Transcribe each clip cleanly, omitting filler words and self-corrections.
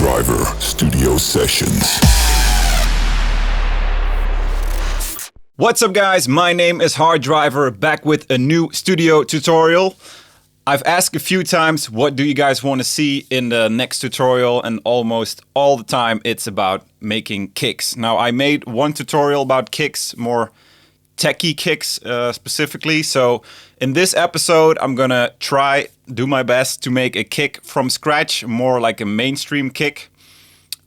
Driver Studio Sessions. What's up guys, my name is Hardstyle, back with a new studio tutorial. I've asked a few times what do you guys want to see in the next tutorial, and almost all the time it's about making kicks. Now I made one tutorial about kicks, more techie kicks specifically, so in this episode I'm gonna do my best to make a kick from scratch, more like a mainstream kick.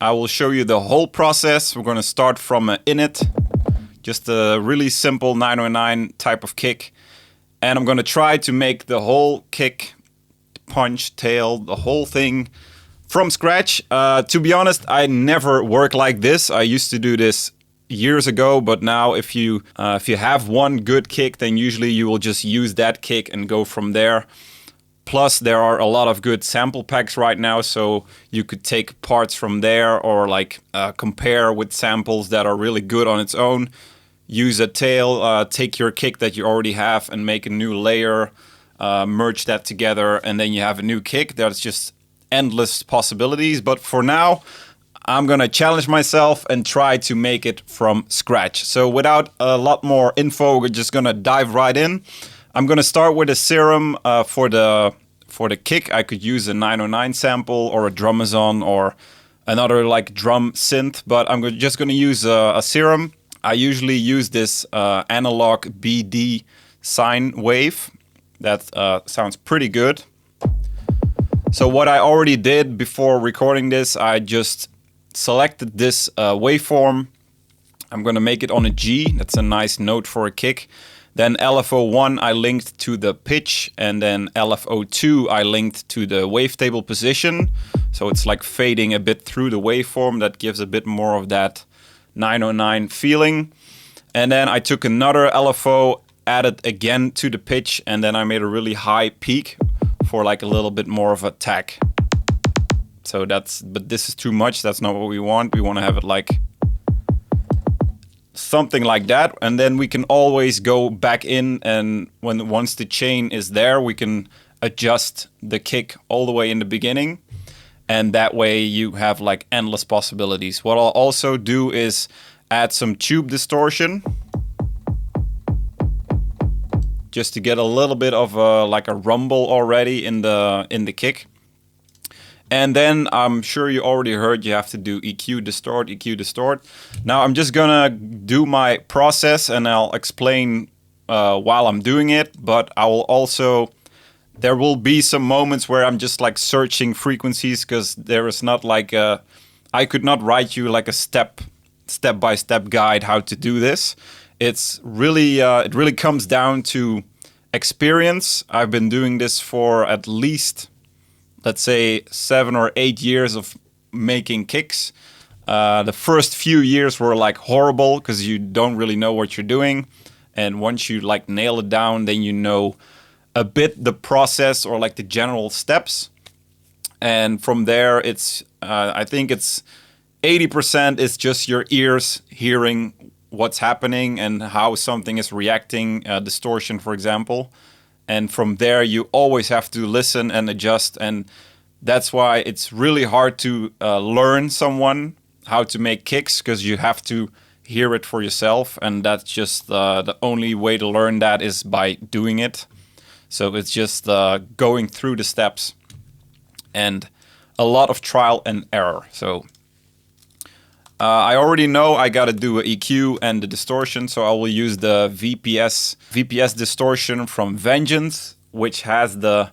I will show you the whole process. We're gonna start from an init, just a really simple 909 type of kick. And I'm gonna try to make the whole kick, punch, tail, the whole thing from scratch. To be honest, I never work like this. I used to do this years ago, but now if you have one good kick, then usually you will just use that kick and go from there. Plus, there are a lot of good sample packs right now, so you could take parts from there or compare with samples that are really good on its own. Use a tail, take your kick that you already have and make a new layer, merge that together, and then you have a new kick. There's just endless possibilities, but for now, I'm gonna challenge myself and try to make it from scratch. So without a lot more info, we're just gonna dive right in. I'm gonna start with a serum for the kick. I could use a 909 sample or a Drumazon or another drum synth, but I'm just gonna use a serum. I usually use this analog BD sine wave. That sounds pretty good. So what I already did before recording this, I just selected this waveform. I'm gonna make it on a G. That's a nice note for a kick. Then LFO1 I linked to the pitch, and then LFO2 I linked to the wavetable position. So it's like fading a bit through the waveform. That gives a bit more of that 909 feeling. And then I took another LFO, added again to the pitch, and then I made a really high peak for a little bit more of a tack. So but this is too much. That's not what we want. We want to have it something like that. And then we can always go back in, and once the chain is there, we can adjust the kick all the way in the beginning. And that way you have endless possibilities. What I'll also do is add some tube distortion, just to get a little bit of a rumble already in the kick. And then I'm sure you already heard you have to do EQ distort, EQ distort. Now I'm just gonna do my process and I'll explain while I'm doing it, but I will also... There will be some moments where I'm just searching frequencies, because there is not I could not write you a step-by-step guide how to do this. It's really, it really comes down to experience. I've been doing this for at least, let's say, 7 or 8 years of making kicks. The first few years were horrible, because you don't really know what you're doing. And once you nail it down, then you know a bit the process or the general steps. And from there, it's I think it's 80% is just your ears hearing what's happening and how something is reacting, distortion, for example. And from there, you always have to listen and adjust. And that's why it's really hard to learn someone how to make kicks, because you have to hear it for yourself. And that's just the only way to learn that is by doing it. So it's just going through the steps and a lot of trial and error. So I already know I got to do an EQ and the distortion. So I will use the VPS distortion from Vengeance, which has the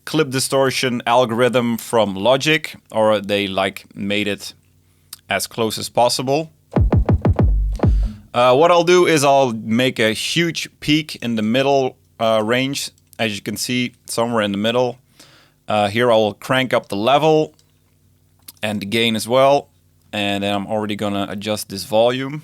clip distortion algorithm from Logic, or they made it as close as possible. What I'll do is I'll make a huge peak in the middle range. As you can see, somewhere in the middle. Here I'll crank up the level and the gain as well. And then I'm already gonna adjust this volume.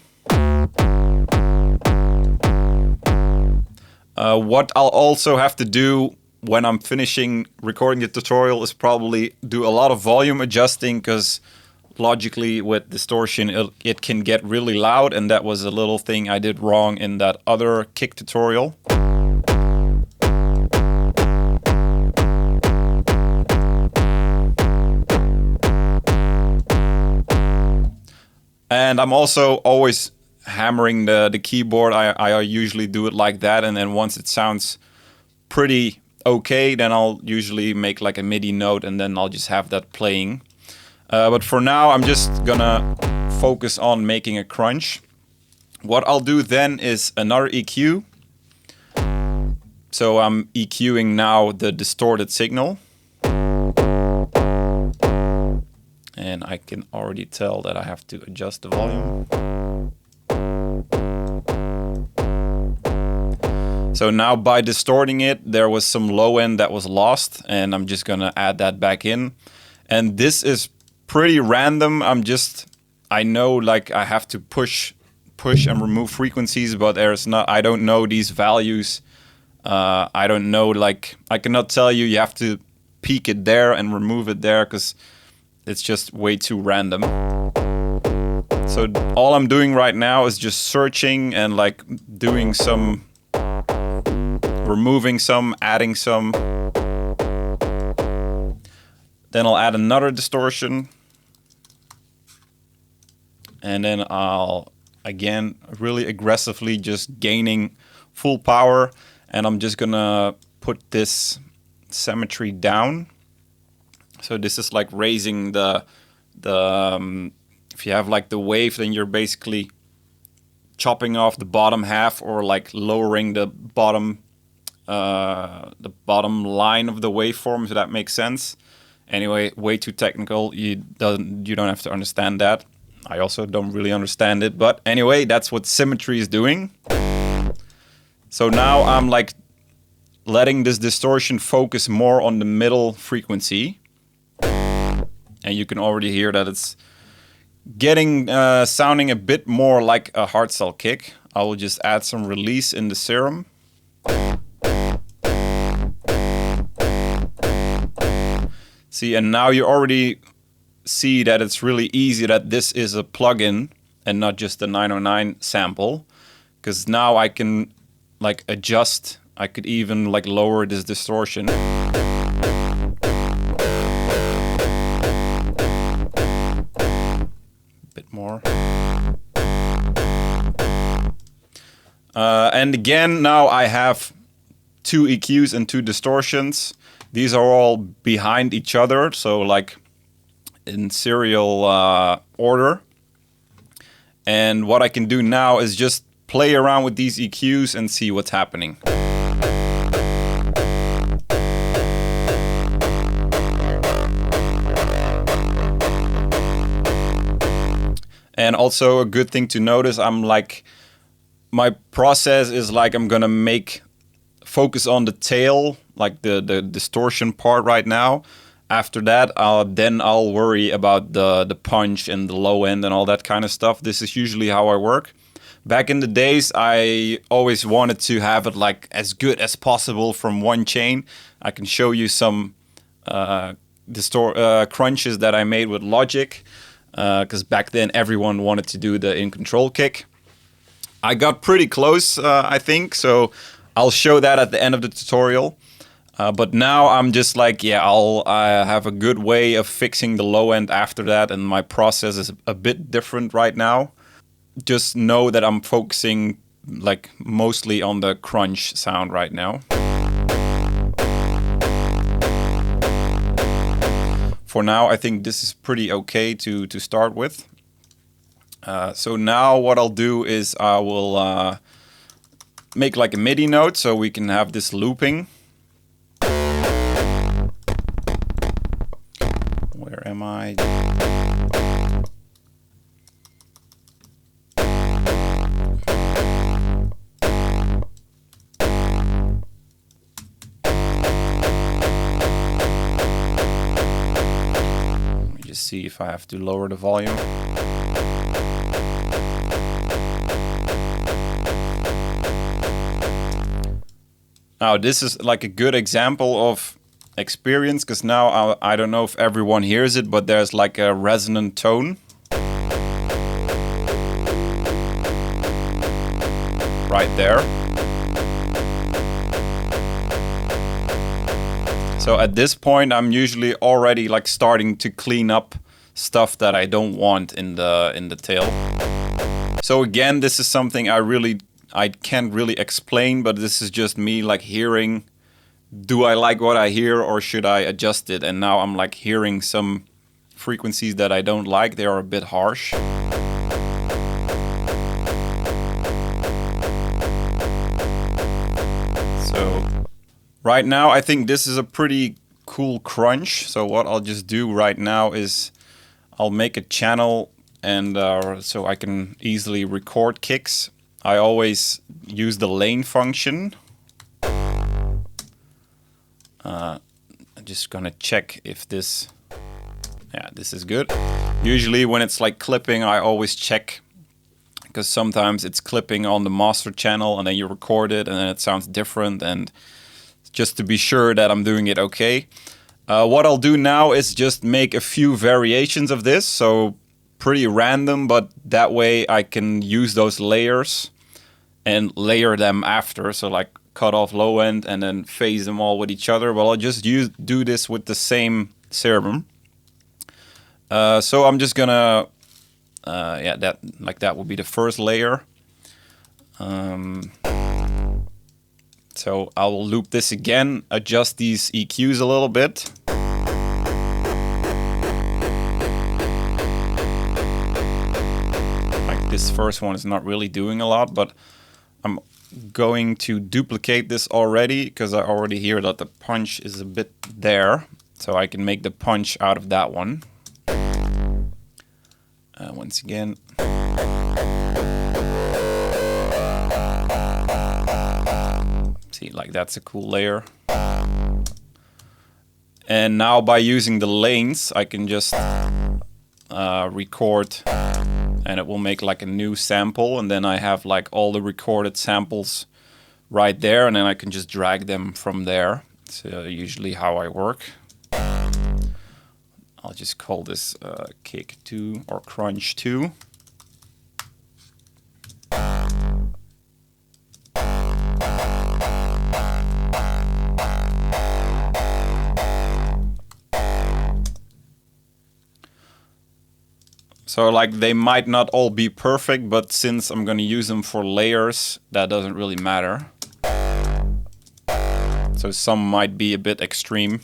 What I'll also have to do when I'm finishing recording the tutorial is probably do a lot of volume adjusting, because logically with distortion it can get really loud, and that was a little thing I did wrong in that other kick tutorial. And I'm also always hammering the keyboard. I usually do it like that, and then once it sounds pretty okay, then I'll usually make like a MIDI note, and then I'll just have that playing. But for now, I'm just gonna focus on making a crunch. What I'll do then is another EQ. So I'm EQing now the distorted signal. And I can already tell that I have to adjust the volume. So now by distorting it, there was some low end that was lost, and I'm just gonna add that back in. And this is pretty random. I know like I have to push and remove frequencies, but I don't know these values. I don't know, like, I cannot tell you have to peak it there and remove it there, because it's just way too random. So all I'm doing right now is just searching and like doing some, removing some, adding some. Then I'll add another distortion. And then I'll, again, really aggressively just gaining full power. And I'm just gonna put this symmetry down. So this is like raising the if you have like the wave, then you're basically chopping off the bottom half, or like lowering the bottom line of the waveform, if that makes sense. Anyway, way too technical. You don't have to understand that. I also don't really understand it, but anyway, that's what symmetry is doing. So now I'm like letting this distortion focus more on the middle frequency. And you can already hear that it's getting sounding a bit more like a hardstyle kick. I will just add some release in the serum. See, and now you already see that it's really easy that this is a plugin and not just a 909 sample, because now I can like adjust. I could even like lower this distortion. Bit more. And again, now I have 2 EQs and 2 distortions. These are all behind each other, so like in serial order. And what I can do now is just play around with these EQs and see what's happening. And also a good thing to notice, my process is like I'm gonna focus on the tail, like the distortion part right now. After that, I'll worry about the punch and the low end and all that kind of stuff. This is usually how I work. Back in the days, I always wanted to have it like as good as possible from one chain. I can show you some crunches that I made with Logic, because back then everyone wanted to do the in control kick. I got pretty close, I think, so I'll show that at the end of the tutorial. But now I'm just like, I have a good way of fixing the low end after that, and my process is a bit different right now. Just know that I'm focusing like mostly on the crunch sound right now. For now, I think this is pretty okay to start with. So now what I'll do is I will make like a MIDI note so we can have this looping. Where am I? Let me just see if I have to lower the volume. Now this is like a good example of experience, because now I don't know if everyone hears it, but there's like a resonant tone right there. So at this point I'm usually already like starting to clean up stuff that I don't want in the tail. So again, this is something I can't really explain, but this is just me like hearing, do I like what I hear or should I adjust it? And now I'm like hearing some frequencies that I don't like. They are a bit harsh. So right now I think this is a pretty cool crunch. So what I'll just do right now is I'll make a channel and so I can easily record kicks. I always use the lane function. I'm just gonna check if this, yeah, this is good. Usually when it's like clipping, I always check, because sometimes it's clipping on the master channel and then you record it and then it sounds different, and just to be sure that I'm doing it okay. What I'll do now is just make a few variations of this, so pretty random, but that way I can use those layers and layer them after, so like cut off low end and then phase them all with each other. Well, I'll just do this with the same serum. So I'm just gonna, yeah, that will be the first layer. So I will loop this again, adjust these EQs a little bit. Like this first one is not really doing a lot, but I'm going to duplicate this already because I already hear that the punch is a bit there. So I can make the punch out of that one. Once again. See, like that's a cool layer. And now by using the lanes, I can just record and it will make like a new sample, and then I have like all the recorded samples right there, and then I can just drag them from there. So usually how I work. I'll just call this kick 2 or crunch 2. So like they might not all be perfect, but since I'm going to use them for layers, that doesn't really matter. So some might be a bit extreme.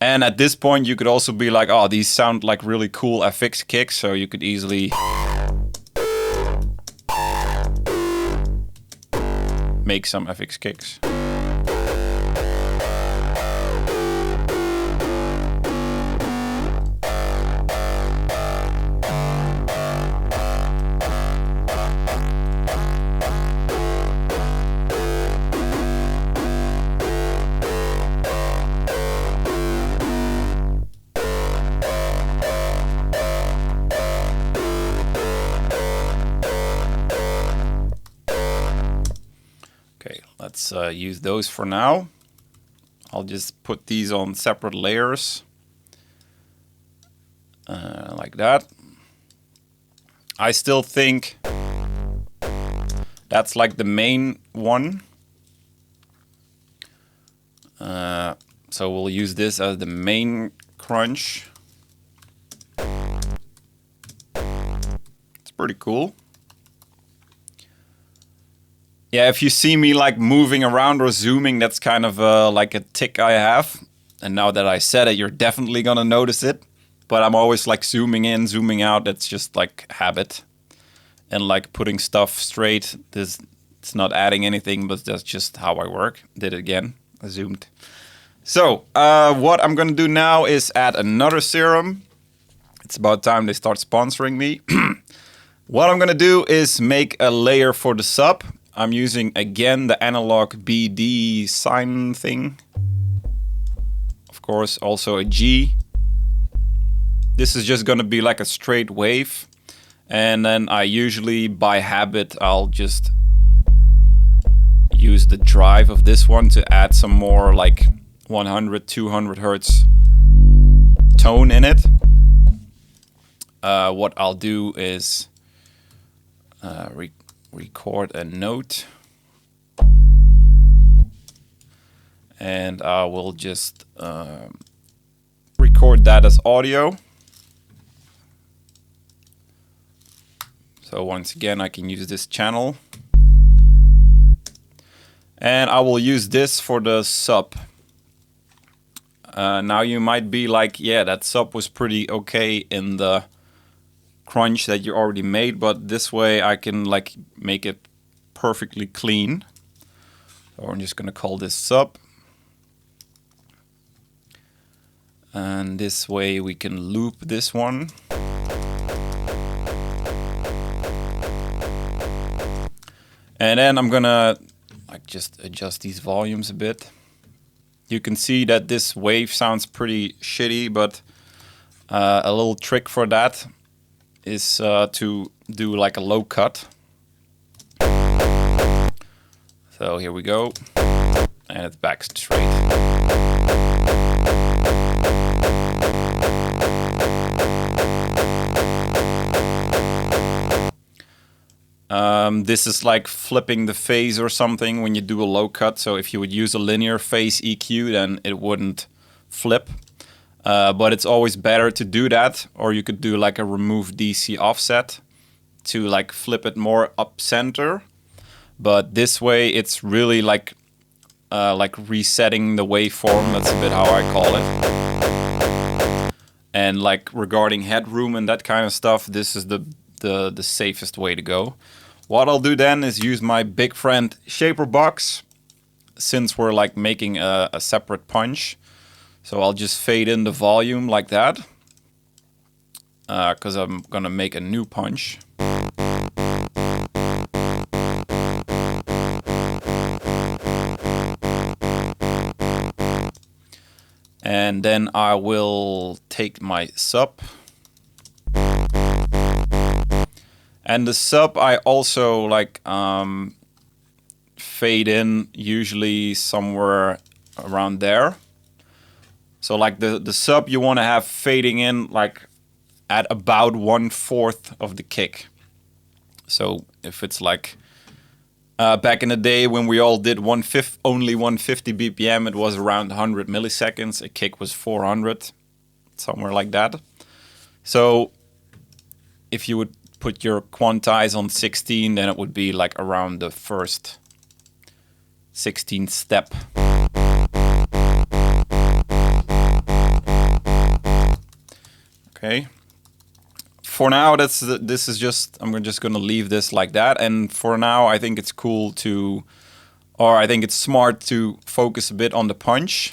And at this point you could also be like, oh, these sound like really cool FX kicks, so you could easily make some FX kicks. Let's use those for now. I'll just put these on separate layers. Like that. I still think that's like the main one. So we'll use this as the main crunch. It's pretty cool. Yeah, if you see me like moving around or zooming, that's kind of like a tick I have. And now that I said it, you're definitely gonna notice it. But I'm always like zooming in, zooming out. That's just like habit. And like putting stuff straight, it's not adding anything, but that's just how I work. Did it again, I zoomed. So what I'm gonna do now is add another serum. It's about time they start sponsoring me. What I'm gonna do is make a layer for the sub. I'm using, again, the analog BD sine thing. Of course, also a G. This is just gonna be like a straight wave. And then I usually, by habit, I'll just use the drive of this one to add some more like 100, 200 hertz tone in it. What I'll do is record a note, and I will just record that as audio. So once again, I can use this channel. And I will use this for the sub. Now you might be like, yeah, that sub was pretty okay in the crunch that you already made, but this way I can like make it perfectly clean. So I'm just gonna call this sub. And this way we can loop this one. And then I'm gonna like just adjust these volumes a bit. You can see that this wave sounds pretty shitty, but a little trick for that is to do like a low cut. So here we go, and it's back straight. This is like flipping the phase or something when you do a low cut. So if you would use a linear phase EQ, then it wouldn't flip. But it's always better to do that, or you could do like a remove DC offset to like flip it more up center. But this way it's really like resetting the waveform. That's a bit how I call it. And like regarding headroom and that kind of stuff, this is the safest way to go. What I'll do then is use my big friend shaper box, since we're like making a separate punch. So I'll just fade in the volume like that, because I'm gonna make a new punch. And then I will take my sub. And the sub I also like fade in usually somewhere around there. So like the sub you want to have fading in like at about 1/4 of the kick. So if it's like back in the day when we all did only 150 BPM, it was around 100 milliseconds. A kick was 400, somewhere like that. So if you would put your quantize on 16, then it would be like around the first 16th step. Okay. For now, this is just, I'm just gonna leave this like that. And for now, I think it's cool to, or I think it's smart to focus a bit on the punch.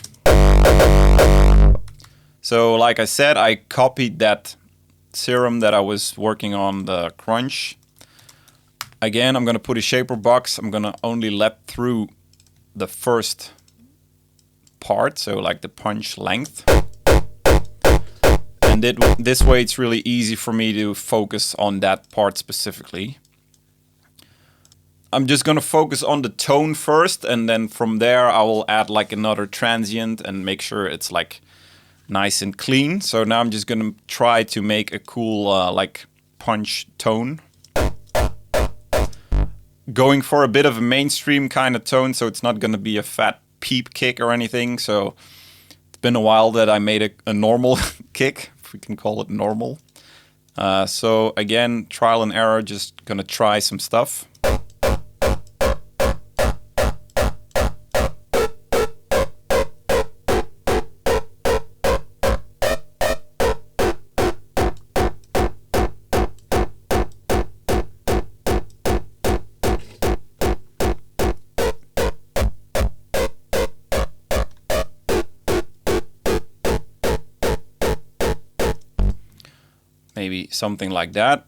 So like I said, I copied that serum that I was working on the crunch. Again, I'm gonna put a shaper box. I'm gonna only let through the first part, so like the punch length. And this way it's really easy for me to focus on that part specifically. I'm just gonna focus on the tone first, and then from there I will add like another transient and make sure it's like nice and clean. So now I'm just gonna try to make a cool like punch tone. Going for a bit of a mainstream kind of tone, so it's not gonna be a fat peep kick or anything. So it's been a while that I made a normal kick, if we can call it normal. So again, trial and error, just gonna try some stuff. Maybe something like that.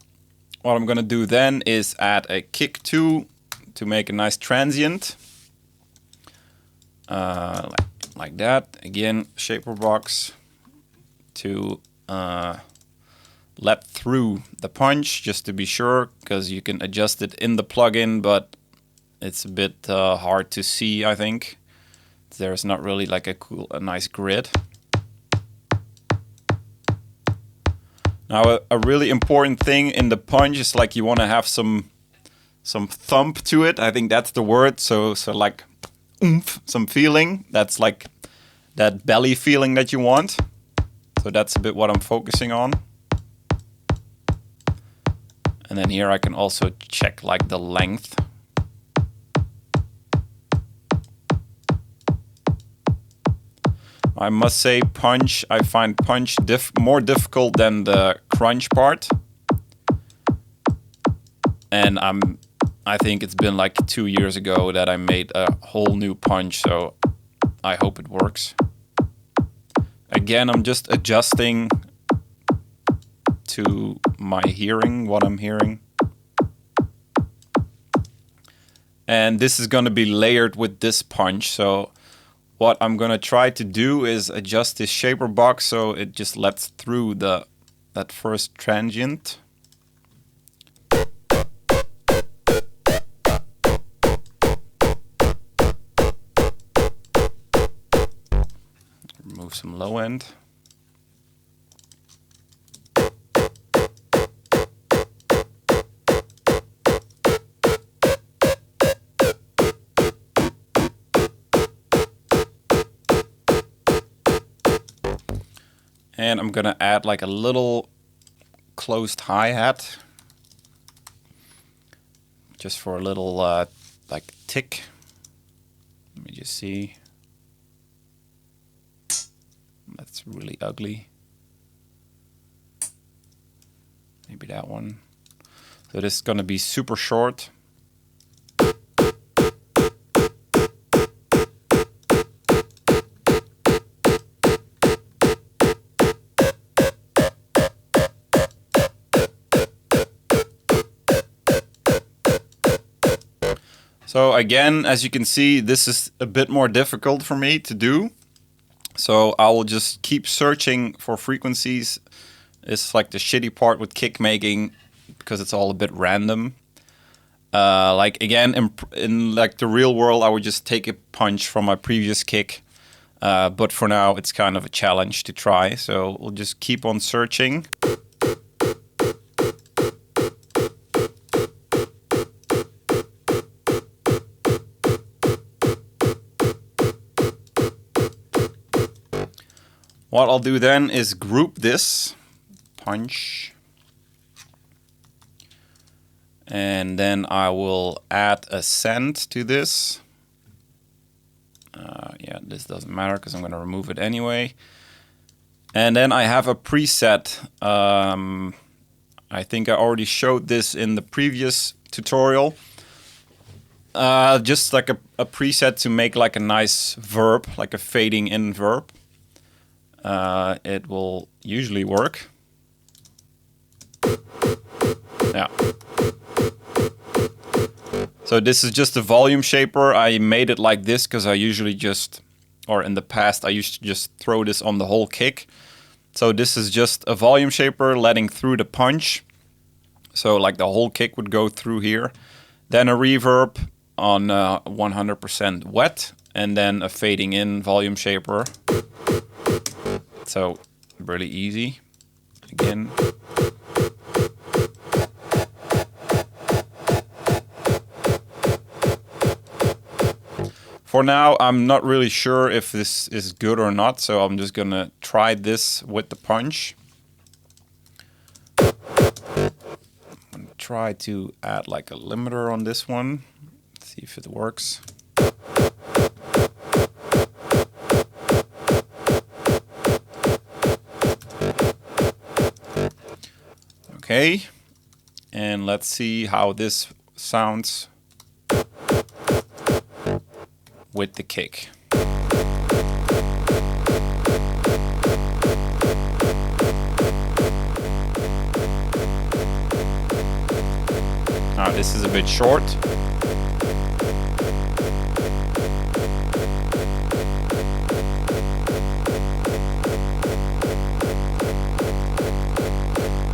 What I'm gonna do then is add a kick to make a nice transient. Like that. Again, shaper box to let through the punch, just to be sure, because you can adjust it in the plugin, but it's a bit hard to see, I think. There's not really like a nice grid. Now, a really important thing in the punch is like you want to have some thump to it. I think that's the word. So like oomph, some feeling. That's like that belly feeling that you want. So that's a bit what I'm focusing on. And then here I can also check like the length. I must say punch, I find punch more difficult than the crunch part. And I think it's been like 2 years ago that I made a whole new punch, so I hope it works. Again, I'm just adjusting to my hearing, what I'm hearing. And this is going to be layered with this punch, so what I'm going to try to do is adjust this shaper box so it just lets through that first transient. Remove some low end. And I'm gonna add like a little closed hi-hat, just for a little like tick. Let me just see. That's really ugly. Maybe that one. So this is gonna be super short. So again, as you can see, this is a bit more difficult for me to do. So I will just keep searching for frequencies. It's like the shitty part with kick making, because it's all a bit random. Like again, in like the real world, I would just take a punch from my previous kick. But for now, it's kind of a challenge to try. So we'll just keep on searching. What I'll do then is group this punch, and then I will add a send to this. Yeah, this doesn't matter because I'm going to remove it anyway. And then I have a preset. I think I already showed this in the previous tutorial. Just like a preset to make like a nice verb, like a fading in verb. It will usually work. Yeah. So this is just a volume shaper. I made it like this because I usually just, or in the past, I used to just throw this on the whole kick. So this is just a volume shaper letting through the punch. So like the whole kick would go through here. Then a reverb on 100% wet, and then a fading in volume shaper. So really easy. Again. For now, I'm not really sure if this is good or not, so I'm just gonna try this with the punch. I'm gonna try to add like a limiter on this one. See if it works. Okay, and let's see how this sounds with the kick. Now this is a bit short.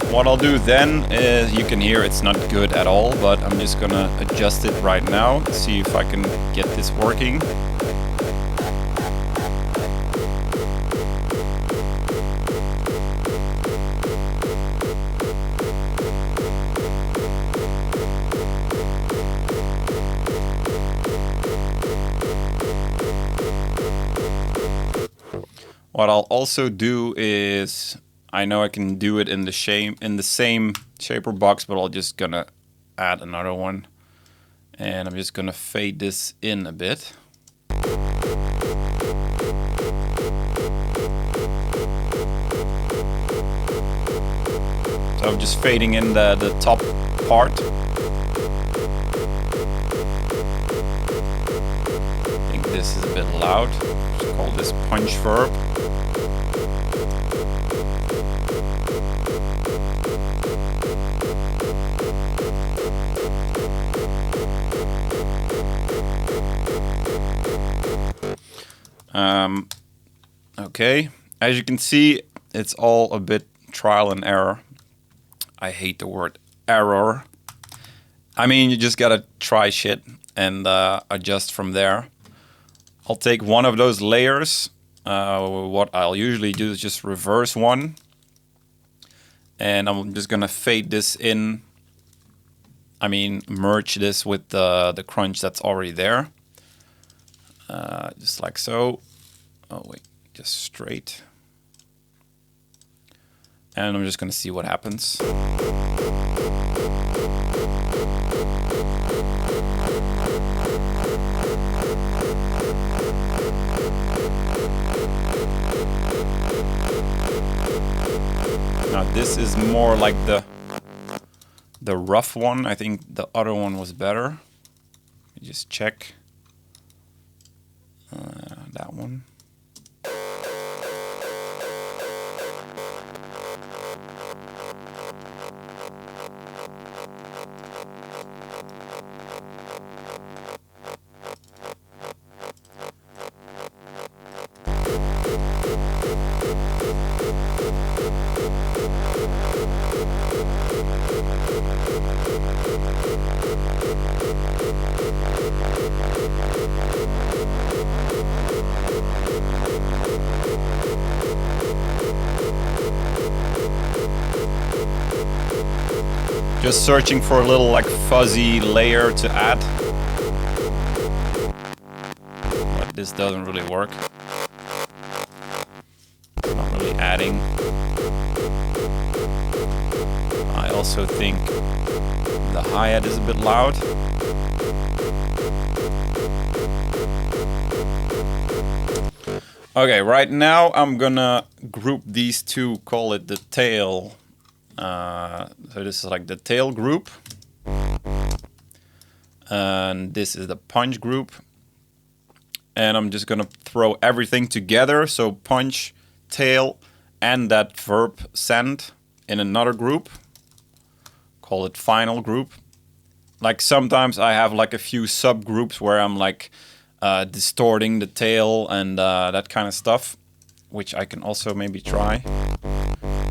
What I'll do then is, you can hear it's not good at all, but I'm just gonna adjust it right now, see if I can get this working. What I'll also do is, I know I can do it in the same shaper box, but I'll just gonna add another one, and I'm just gonna fade this in a bit. So I'm just fading in the top part. I think this is a bit loud. Let's call this punch verb. Okay, as you can see, it's all a bit trial and error. I hate the word error. I mean, you just gotta try shit and adjust from there. I'll take one of those layers. What I'll usually do is just reverse one. And I'm just gonna fade this in. I mean, merge this with the crunch that's already there. Just like so. Oh wait, just straight. And I'm just gonna see what happens. Now this is more like the rough one. I think the other one was better. Let me just check that one. Just searching for a little like fuzzy layer to add. But this doesn't really work. Not really adding. I also think the hi-hat is a bit loud. Okay, right now I'm gonna group these two, call it the tail. So this is like the tail group. And this is the punch group. And I'm just gonna throw everything together. So punch, tail, and that verb send in another group. Call it final group. Like sometimes I have like a few subgroups where I'm like distorting the tail and that kind of stuff, which I can also maybe try.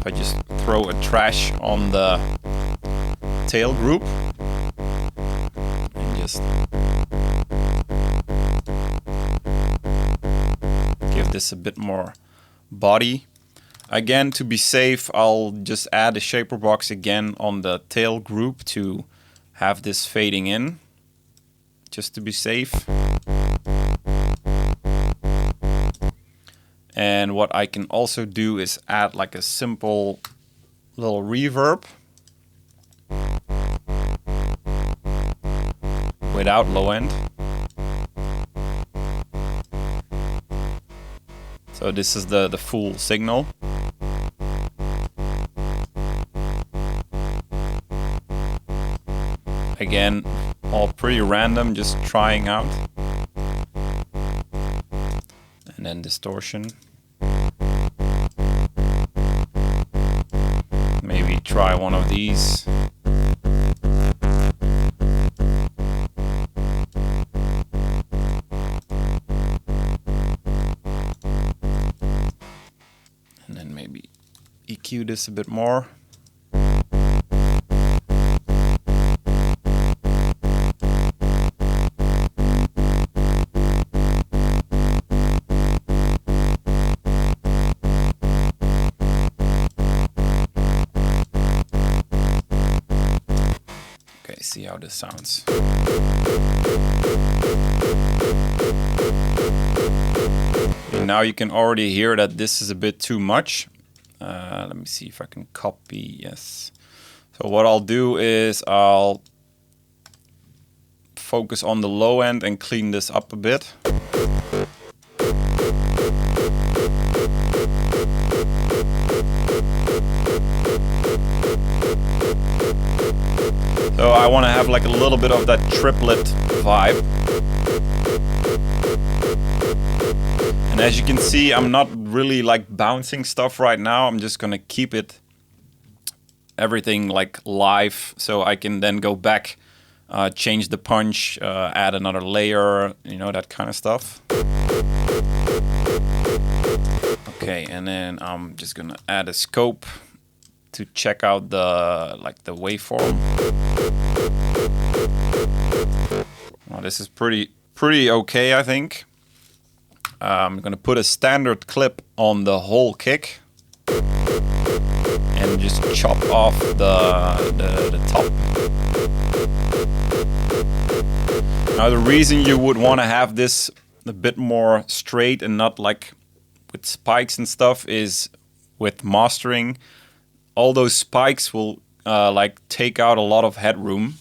I just throw a trash on the tail group and just give this a bit more body. Again, to be safe, I'll just add a shaper box again on the tail group to have this fading in, just to be safe. And what I can also do is add like a simple little reverb without low end. So this is the full signal. Again, all pretty random, just trying out. And then distortion. Maybe try one of these. And then maybe EQ this a bit more. see how this sounds. And now you can already hear that this is a bit too much. Let me see if I can copy. Yes. So what I'll do is I'll focus on the low end and clean this up a bit. So I want to have like a little bit of that triplet vibe. And as you can see, I'm not really like bouncing stuff right now. I'm just gonna keep it everything like live, so I can then go back, change the punch, add another layer, you know, that kind of stuff. Okay, and then I'm just gonna add a scope to check out the waveform. Well, this is pretty okay, I think. I'm gonna put a standard clip on the whole kick and just chop off the top. Now the reason you would want to have this a bit more straight and not like with spikes and stuff is with mastering. All those spikes will like take out a lot of headroom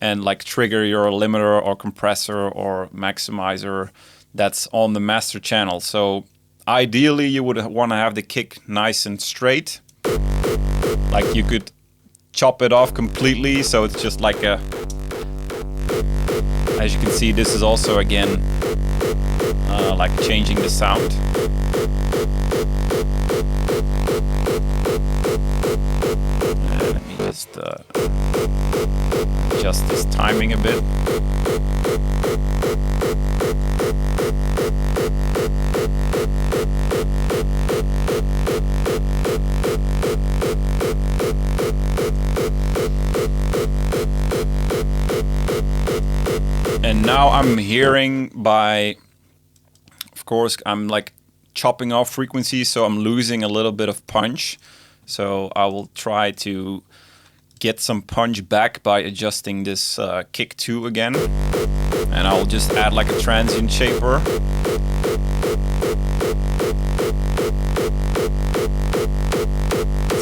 and like trigger your limiter or compressor or maximizer that's on the master channel. So ideally you would want to have the kick nice and straight. Like you could chop it off completely, so it's just like a... As you can see, this is also again like changing the sound. Let me just adjust this timing a bit. And now I'm hearing by, of course, I'm like chopping off frequencies, so I'm losing a little bit of punch. So I will try to get some punch back by adjusting this kick 2 again. And I'll just add like a transient shaper.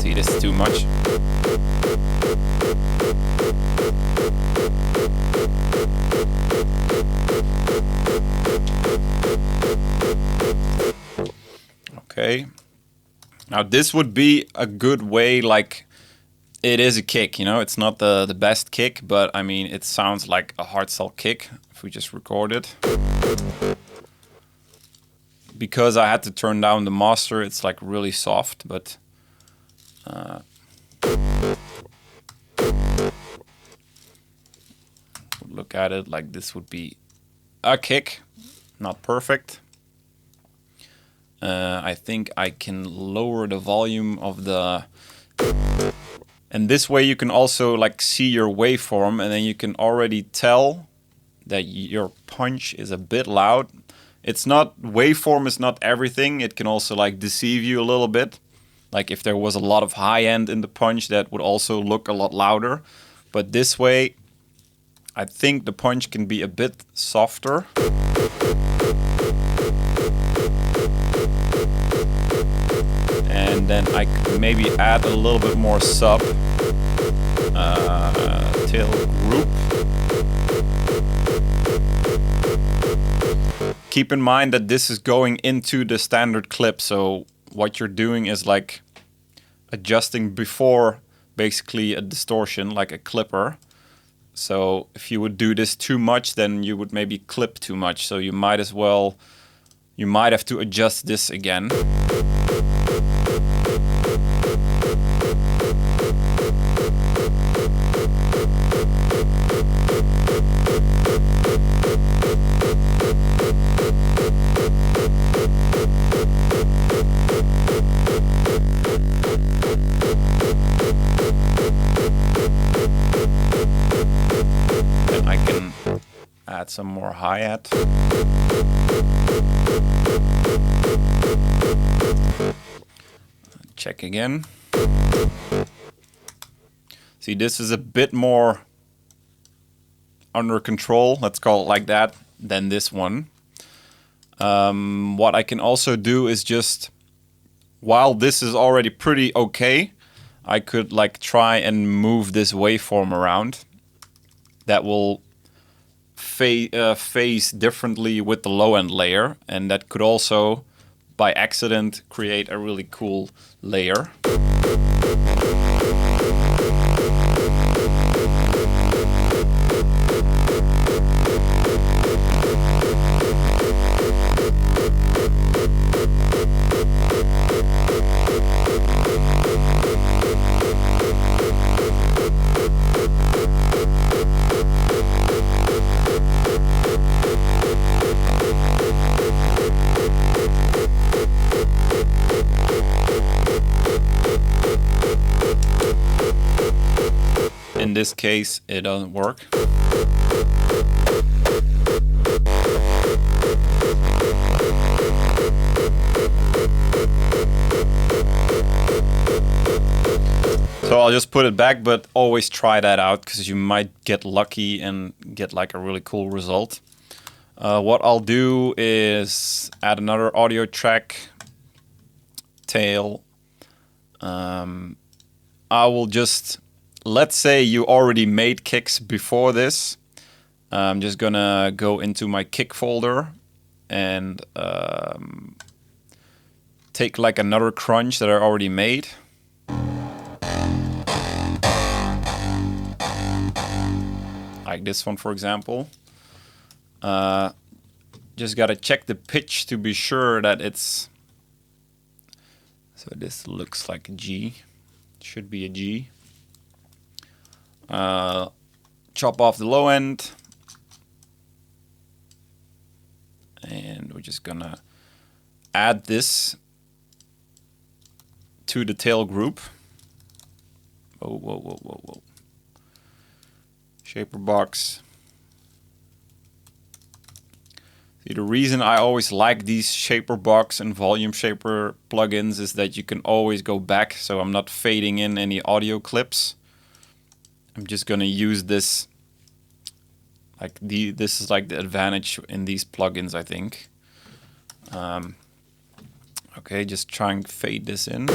See, this is too much. Okay. Now this would be a good way, like it is a kick, you know, it's not the best kick, but I mean, it sounds like a hardstyle kick if we just record it. Because I had to turn down the master, it's like really soft, but look at it like this would be a kick, not perfect. I think I can lower the volume of the... And this way you can also like see your waveform, and then you can already tell that your punch is a bit loud. It's not... Waveform is not everything. It can also like deceive you a little bit. Like if there was a lot of high end in the punch, that would also look a lot louder. But this way, I think the punch can be a bit softer. And then I could maybe add a little bit more sub tail group. Keep in mind that this is going into the standard clip, so what you're doing is like adjusting before basically a distortion, like a clipper. So if you would do this too much, then you would maybe clip too much. So you might as well, you might have to adjust this again. Add some more hi-hat. Check again. See, this is a bit more under control, let's call it like that, than this one. What I can also do is just, while this is already pretty okay, I could like try and move this waveform around. That will phase differently with the low end layer, and that could also, by accident, create a really cool layer. In this case, it doesn't work. So I'll just put it back, but always try that out because you might get lucky and get like a really cool result. What I'll do is add another audio track, tail. I will just, let's say you already made kicks before this. I'm just gonna go into my kick folder and take like another crunch that I already made. Like this one, for example. Just gotta check the pitch to be sure that it's... So this looks like a G. It should be a G. Chop off the low end. And we're just gonna add this to the tail group. Whoa, whoa, whoa, whoa, whoa. Shaper box. See, the reason I always like these shaper box and volume shaper plugins is that you can always go back, so I'm not fading in any audio clips. I'm just gonna use this, like this is like the advantage in these plugins, I think. Okay, just try and fade this in.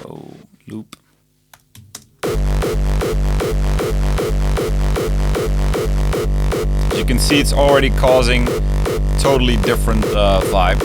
Oh, loop. As you can see, it's already causing totally different vibe.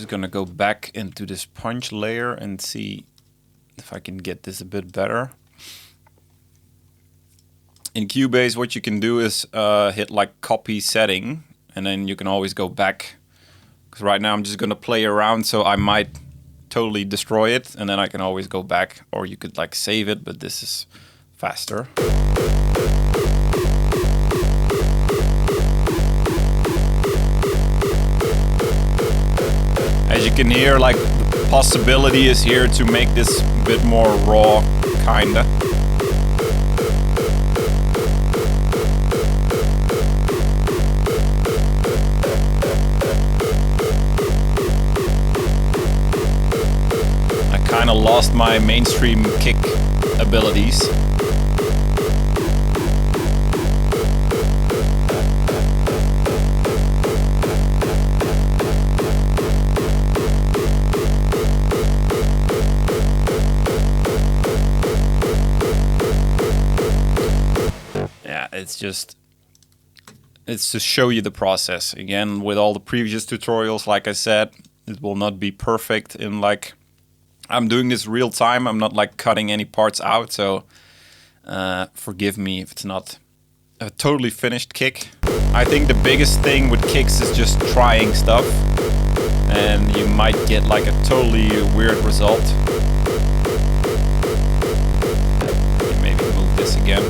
Gonna go back into this punch layer and see if I can get this a bit better. In Cubase, what you can do is hit like copy setting, and then you can always go back. Because right now I'm just gonna play around, so I might totally destroy it, and then I can always go back, or you could like save it, but this is faster. As you can hear, like the possibility is here to make this a bit more raw, kinda. I kinda lost my mainstream kick abilities. it's to show you the process. Again, with all the previous tutorials, like I said, it will not be perfect in like, I'm doing this real time. I'm not like cutting any parts out. So forgive me if it's not a totally finished kick. I think the biggest thing with kicks is just trying stuff. And you might get like a totally weird result. Maybe move this again.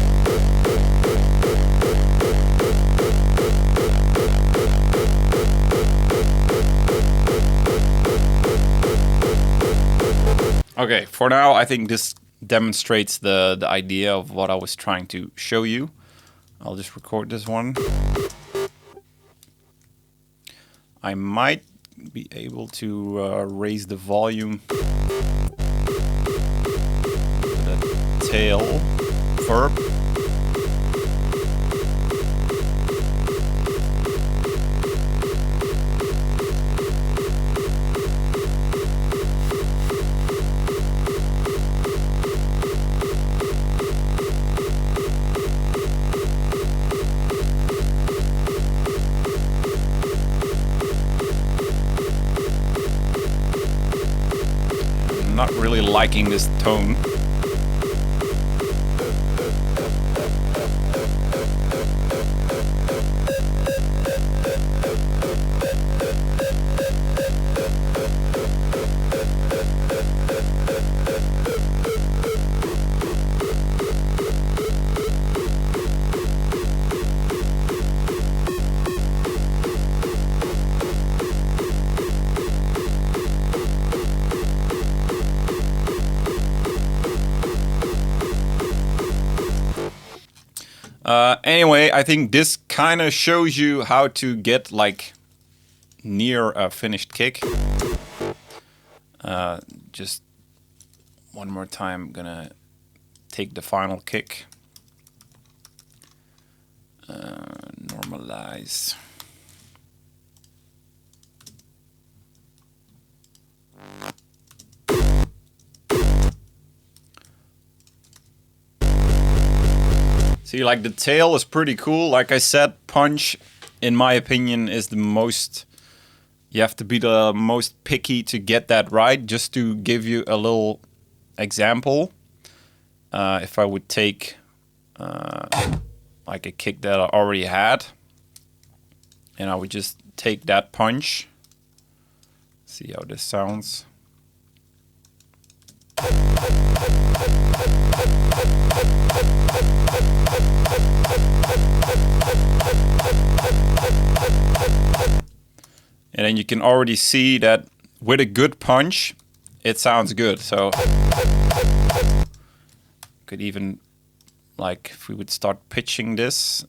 Okay, for now, I think this demonstrates the idea of what I was trying to show you. I'll just record this one. I might be able to raise the volume with a tail verb. Not really liking this tone. Anyway, I think this kind of shows you how to get like near a finished kick. Just one more time, I'm gonna take the final kick. Normalize. See, like the tail is pretty cool. Like I said, punch, in my opinion, is the most... You have to be the most picky to get that right. Just to give you a little example, if I would take like a kick that I already had, and I would just take that punch. See how this sounds. And then you can already see that with a good punch, it sounds good. So could even, like, if we would start pitching this.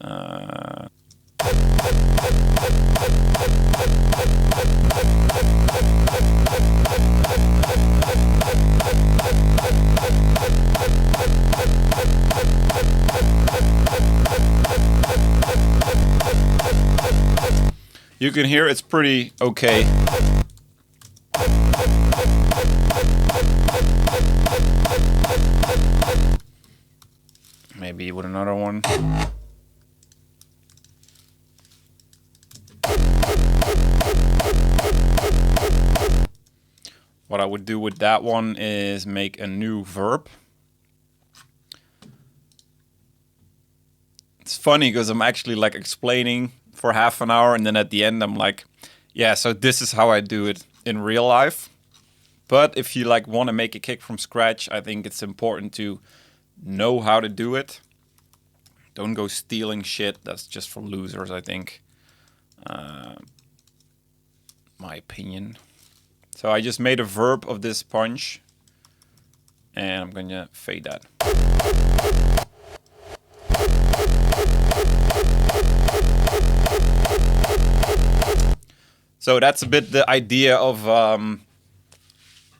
You can hear it's pretty okay. Maybe with another one. What I would do with that one is make a new verb. It's funny because I'm actually like explaining for half an hour, and then at the end I'm like, yeah, so this is how I do it in real life. But if you like want to make a kick from scratch, I think it's important to know how to do it. Don't go stealing shit. That's just for losers, I think. My opinion. So I just made a verb of this punch, and I'm gonna fade that. So that's a bit the idea of,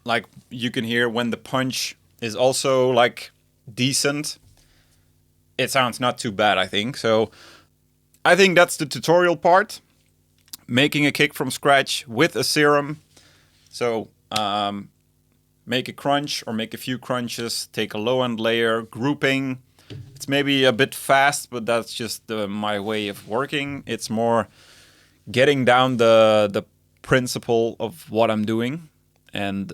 like, you can hear when the punch is also, like, decent. It sounds not too bad, I think. So I think that's the tutorial part. Making a kick from scratch with a serum. So make a crunch or make a few crunches. Take a low end layer, grouping. It's maybe a bit fast, but that's just my way of working. It's more getting down the principle of what I'm doing, and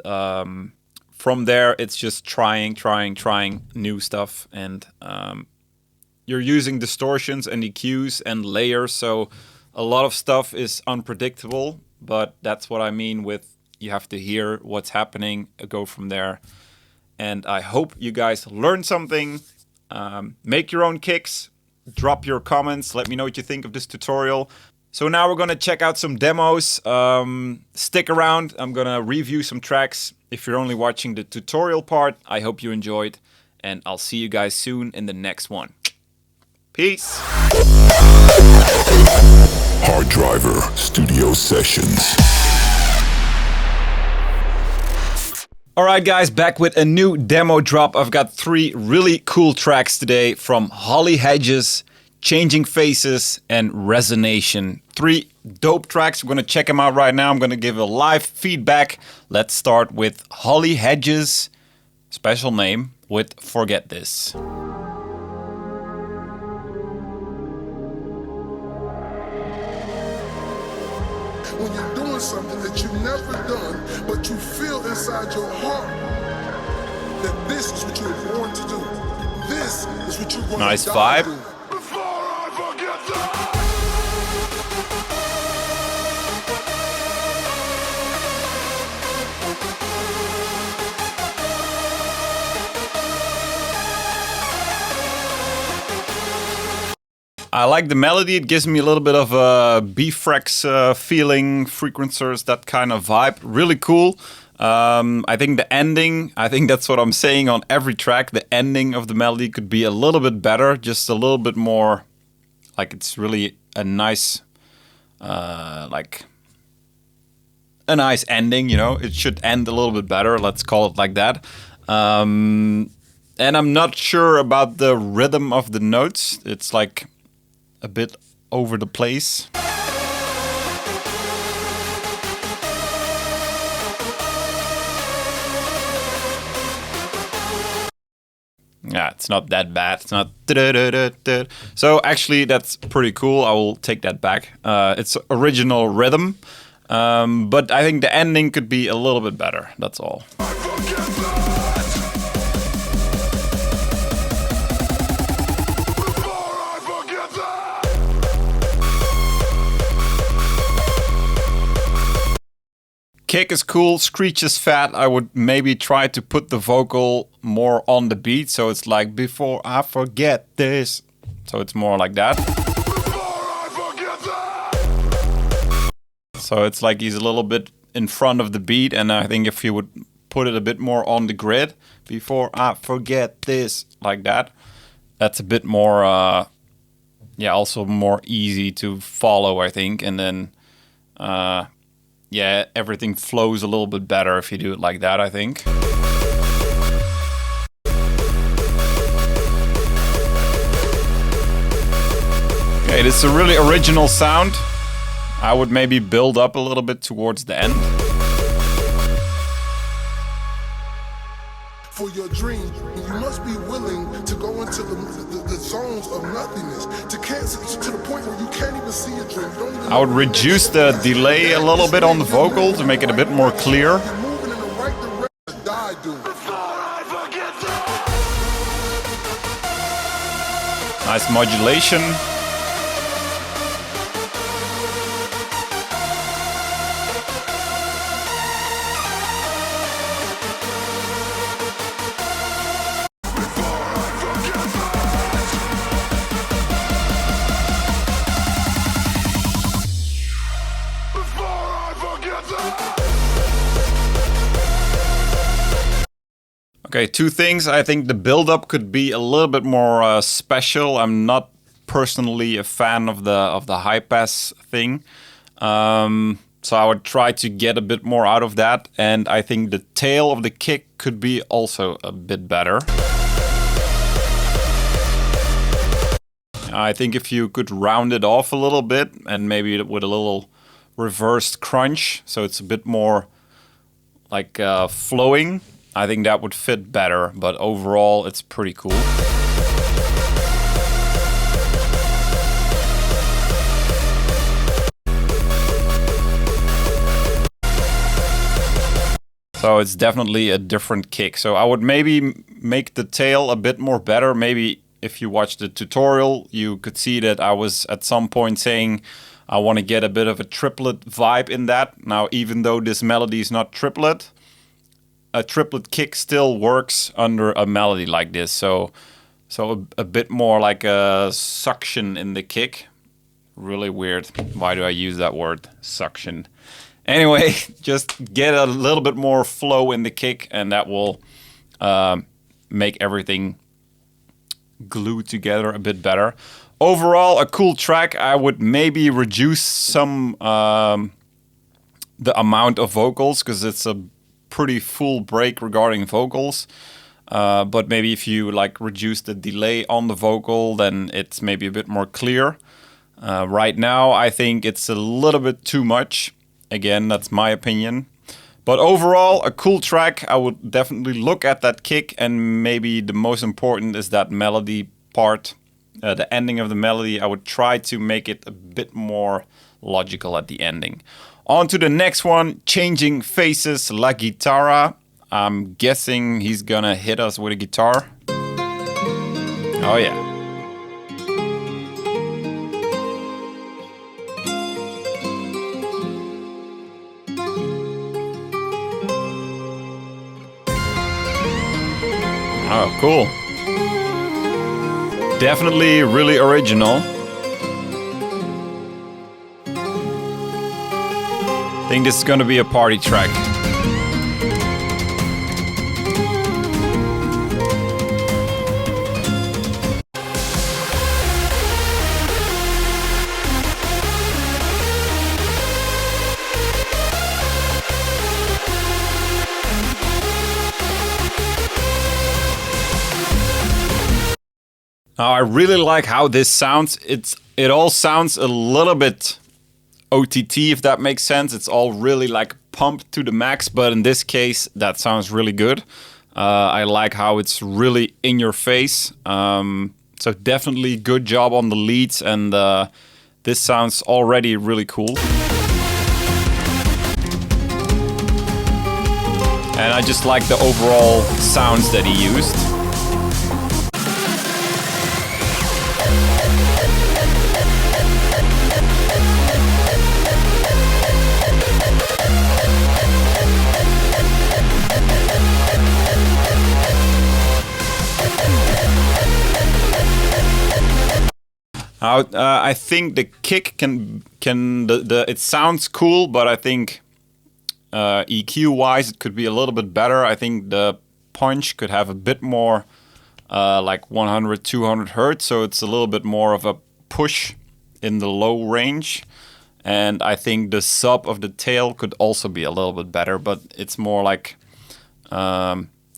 from there it's just trying new stuff, and you're using distortions and EQs and layers, so a lot of stuff is unpredictable, but that's what I mean with you have to hear what's happening, go from there. And I hope you guys learned something. Make your own kicks, drop your comments, let me know what you think of this tutorial. So now we're gonna check out some demos. Stick around, I'm gonna review some tracks. If you're only watching the tutorial part, I hope you enjoyed, and I'll see you guys soon in the next one. Peace! Hard Driver Studio Sessions. Alright guys, back with a new demo drop. I've got 3 really cool tracks today from Holly Hedges, Changing Faces, and Resonation. 3 dope tracks. We're gonna check them out right now. I'm gonna give a live feedback. Let's start with Holly Hedges, special name, with Forget This. When you're doing something that you've never done, but you feel inside your heart that this is what you were born to do. This is what you're going nice to vibe. do. Before I forget that. I like the melody. It gives me a little bit of a B-Frex feeling, frequencers, that kind of vibe. Really cool. I think the ending, I think that's what I'm saying on every track. The ending of the melody could be a little bit better, just a little bit more, like it's really a nice, like a nice ending, you know. It should end a little bit better, let's call it like that. And I'm not sure about the rhythm of the notes. It's like a bit over the place. Yeah, it's not that bad. It's not. So actually, that's pretty cool. I will take that back. It's original rhythm, but I think the ending could be a little bit better. That's all. Kick is cool, screech is fat. I would maybe try to put the vocal more on the beat, so it's like, before I forget this. So it's more like that. So it's like he's a little bit in front of the beat, and I think if you would put it a bit more on the grid, before I forget this, like that, that's a bit more, yeah, also more easy to follow, I think. And then, yeah, everything flows a little bit better if you do it like that, I think. Okay, this is a really original sound. I would maybe build up a little bit towards the end. For your dream, you must be willing to go into the zones of nothingness, to the point where you can't even see a dream. You don't even I would reduce the delay a little bit on the vocal to make it a bit more clear. You're moving in the right direction. Die doing. Nice modulation. Okay, 2 things. I think the build-up could be a little bit more special. I'm not personally a fan of the high pass thing, so I would try to get a bit more out of that. And I think the tail of the kick could be also a bit better. I think if you could round it off a little bit and maybe with a little reversed crunch, so it's a bit more like flowing, I think that would fit better, but overall it's pretty cool. So it's definitely a different kick. So I would maybe make the tail a bit more better. Maybe if you watch the tutorial, you could see that I was at some point saying I want to get a bit of a triplet vibe in that. Now, even though this melody is not triplet, a triplet kick still works under a melody like this. So a bit more like a suction in the kick. Really weird. Why do I use that word? Suction. Anyway, just get a little bit more flow in the kick, and that will make everything glue together a bit better. Overall, a cool track. I would maybe reduce some the amount of vocals, because it's a pretty full break regarding vocals. But maybe if you like reduce the delay on the vocal, then it's maybe a bit more clear. Right now, I think it's a little bit too much. Again, that's my opinion. But overall, a cool track. I would definitely look at that kick, and maybe the most important is that melody part, the ending of the melody. I would try to make it a bit more logical at the ending. On to the next one, Changing Faces, La Guitarra. I'm guessing he's gonna hit us with a guitar. Oh yeah. Oh, cool. Definitely really original. I think this is gonna be a party track. Now, I really like how this sounds. It all sounds a little bit OTT, if that makes sense. It's all really like pumped to the max, but in this case, that sounds really good. I like how it's really in your face. So definitely good job on the leads, and this sounds already really cool. And I just like the overall sounds that he used. I think the kick it sounds cool, but I think EQ wise it could be a little bit better. I think the punch could have a bit more like 100, 200 hertz, so it's a little bit more of a push in the low range. And I think the sub of the tail could also be a little bit better, but it's more like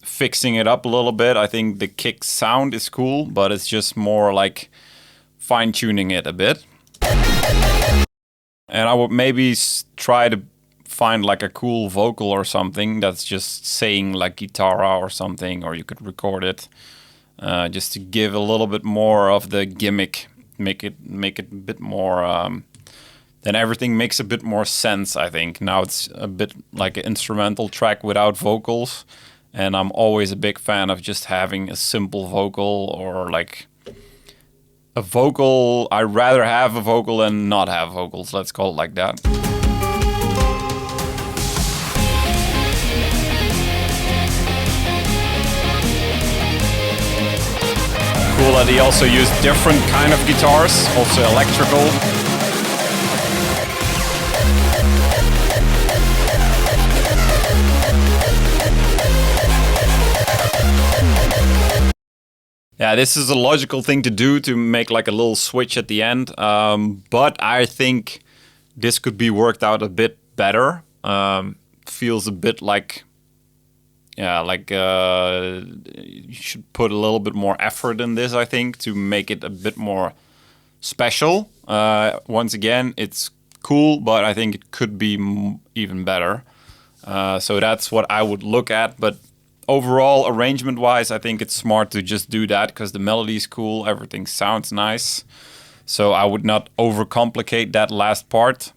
fixing it up a little bit. I think the kick sound is cool, but it's just more like fine-tuning it a bit. And I would maybe try to find like a cool vocal or something that's just saying like guitarra or something, or you could record it just to give a little bit more of the gimmick, make it a bit more then everything makes a bit more sense, I think. Now it's a bit like an instrumental track without vocals, and I'm always a big fan of just having a simple vocal, or like a vocal. I'd rather have a vocal than not have vocals, let's call it like that. Cool that he also used different kind of guitars, also electrical. Yeah, this is a logical thing to do, to make like a little switch at the end. But I think this could be worked out a bit better. Feels a bit like, yeah, like you should put a little bit more effort in this, I think, to make it a bit more special. Once again, it's cool, but I think it could be even better. So that's what I would look at. But overall, arrangement-wise, I think it's smart to just do that, because the melody is cool, everything sounds nice. So I would not overcomplicate that last part,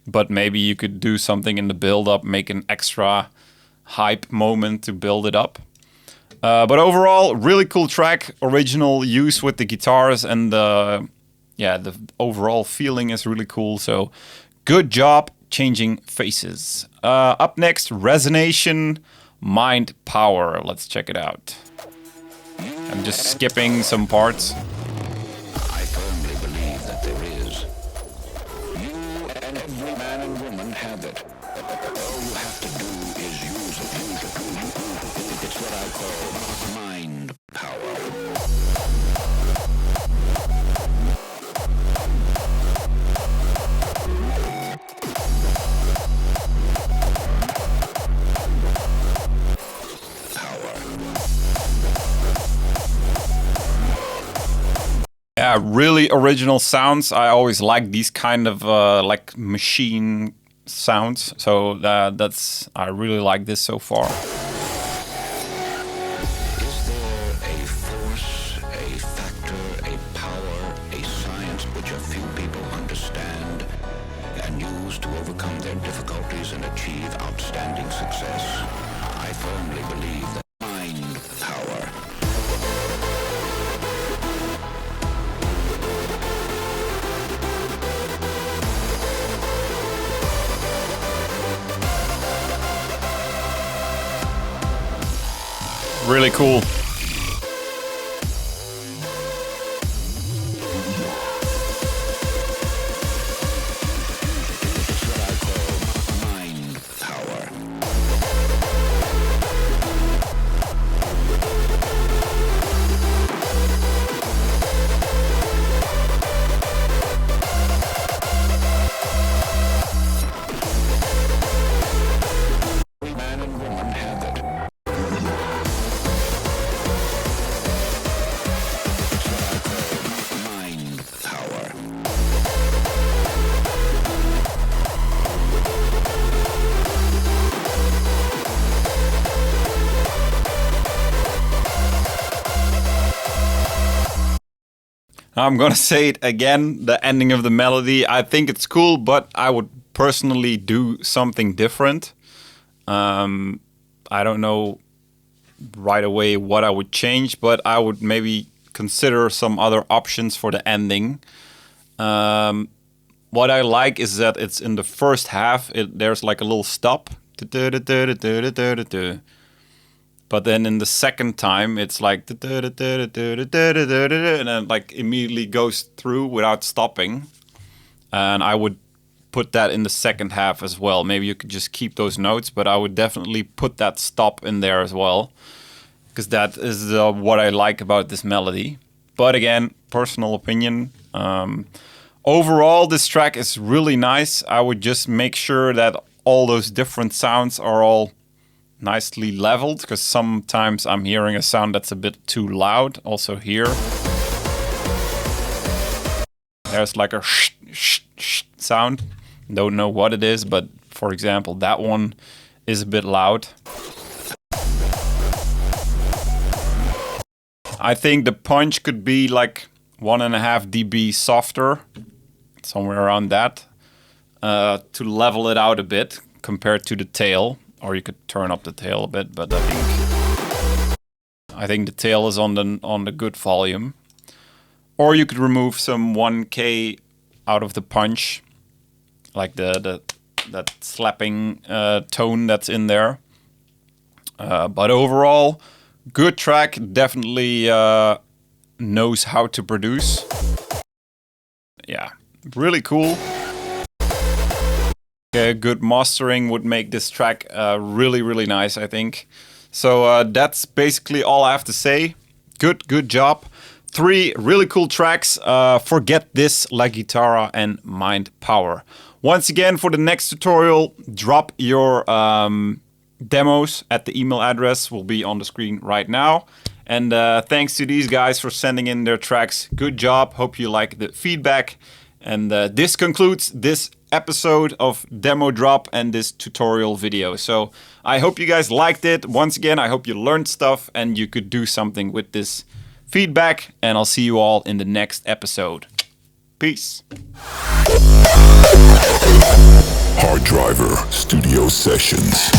but maybe you could do something in the build-up, make an extra hype moment to build it up. But overall, really cool track. Original use with the guitars, and the overall feeling is really cool. So good job changing faces. Up next, Resonation, Mind Power. Let's check it out. I'm just skipping some parts. I firmly believe that there is. You and every man and woman have it. All you have to do is use it. It's what I call mind power. Yeah, really original sounds. I always like these kind of like machine sounds. So I really like this so far. Is there a force, a factor, a power, a science which a few people understand and use to overcome their difficulties and achieve outstanding success? I firmly believe that mind power. Really cool. It's what I call mind power. Every man and woman have it. Mind power. I'm gonna say it again, the ending of the melody. I think it's cool, but I would personally do something different. I don't know right away what I would change, but I would maybe consider some other options for the ending. What I like is that it's in the first half, there's like a little stop. But then in the second time, it's like and then like immediately goes through without stopping. And I would put that in the second half as well. Maybe you could just keep those notes, but I would definitely put that stop in there as well, because that is what I like about this melody. But again, personal opinion. Overall, this track is really nice. I would just make sure that all those different sounds are all nicely leveled, because sometimes I'm hearing a sound that's a bit too loud. Also here, there's like a sh sound. Don't know what it is, but for example, that one is a bit loud. I think the punch could be like 1.5 dB softer, somewhere around that, to level it out a bit compared to the tail. Or you could turn up the tail a bit, but I think the tail is on the good volume. Or you could remove some 1K out of the punch, like that slapping tone that's in there. But overall, good track. Definitely knows how to produce. Yeah, really cool. Good mastering would make this track really, really nice, I think. So that's basically all I have to say. Good job. 3 really cool tracks. Forget This, La Guitarra, and Mind Power. Once again, for the next tutorial, drop your demos at the email address. Will be on the screen right now. And thanks to these guys for sending in their tracks. Good job. Hope you like the feedback. And this concludes this episode of Demo Drop and this tutorial video. So I hope you guys liked it. Once again, I hope you learned stuff and you could do something with this feedback. And I'll see you all in the next episode. Peace. Hard Driver Studio Sessions.